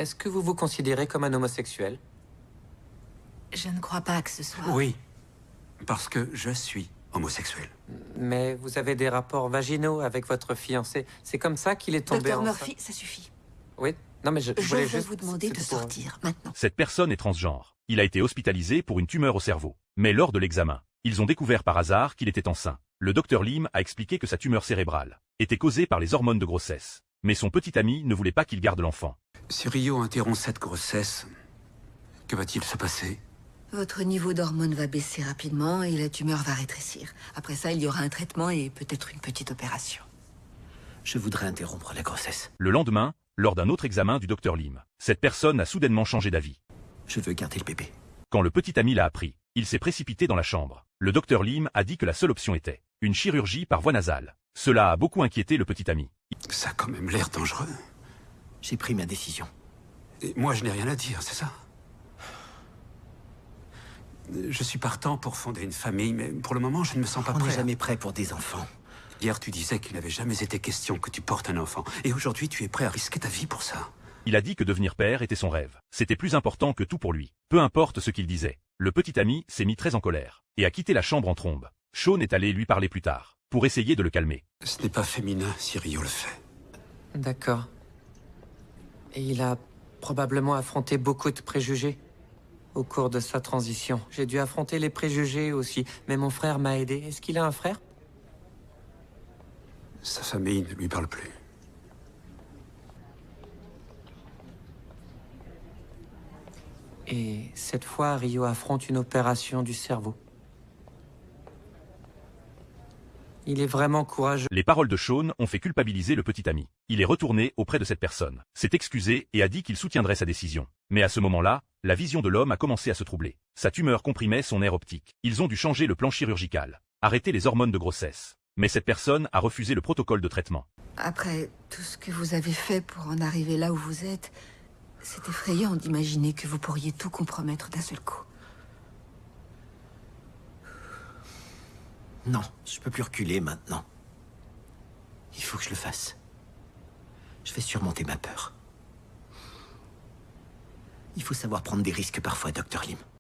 Est-ce que vous vous considérez comme un homosexuel? Je ne crois pas que ce soit... Oui, parce que je suis homosexuel. Mais vous avez des rapports vaginaux avec votre fiancé. C'est comme ça qu'il est tombé Docteur enceinte. Murphy, ça suffit. Oui. Non, mais je Je voulais vais juste... vous demander de c'était pour- sortir, maintenant. Cette personne est transgenre. Il a été hospitalisé pour une tumeur au cerveau. Mais lors de l'examen, ils ont découvert par hasard qu'il était enceint. Le docteur Lim a expliqué que sa tumeur cérébrale était causée par les hormones de grossesse. Mais son petit ami ne voulait pas qu'il garde l'enfant. Si Rio interrompt cette grossesse, que va-t-il se passer? Votre niveau d'hormones va baisser rapidement et la tumeur va rétrécir. Après ça, il y aura un traitement et peut-être une petite opération. Je voudrais interrompre la grossesse. Le lendemain, lors d'un autre examen du docteur Lim, cette personne a soudainement changé d'avis. Je veux garder le bébé. Quand le petit ami l'a appris, il s'est précipité dans la chambre. Le docteur Lim a dit que la seule option était une chirurgie par voie nasale. Cela a beaucoup inquiété le petit ami. Ça a quand même l'air dangereux. J'ai pris ma décision. Et moi, je n'ai rien à dire, c'est ça? Je suis partant pour fonder une famille, mais pour le moment, je ne me sens pas On n'est prêt. jamais prêt pour des enfants. Hier, tu disais qu'il n'avait jamais été question que tu portes un enfant. Et aujourd'hui, tu es prêt à risquer ta vie pour ça. Il a dit que devenir père était son rêve. C'était plus important que tout pour lui. Peu importe ce qu'il disait. Le petit ami s'est mis très en colère et a quitté la chambre en trombe. Sean est allé lui parler plus tard, pour essayer de le calmer. Ce n'est pas féminin si Rio le fait. D'accord. Et il a probablement affronté beaucoup de préjugés au cours de sa transition. J'ai dû affronter les préjugés aussi, mais mon frère m'a aidé. Est-ce qu'il a un frère? Sa famille ne lui parle plus. Et cette fois, Rio affronte une opération du cerveau. Il est vraiment courageux. Les paroles de Sean ont fait culpabiliser le petit ami. Il est retourné auprès de cette personne, s'est excusé et a dit qu'il soutiendrait sa décision. Mais à ce moment-là, la vision de l'homme a commencé à se troubler. Sa tumeur comprimait son nerf optique. Ils ont dû changer le plan chirurgical, arrêter les hormones de grossesse. Mais cette personne a refusé le protocole de traitement. Après tout ce que vous avez fait pour en arriver là où vous êtes, c'est effrayant d'imaginer que vous pourriez tout compromettre d'un seul coup. Non, je peux plus reculer maintenant. Il faut que je le fasse. Je vais surmonter ma peur. Il faut savoir prendre des risques parfois, Dr. Lim.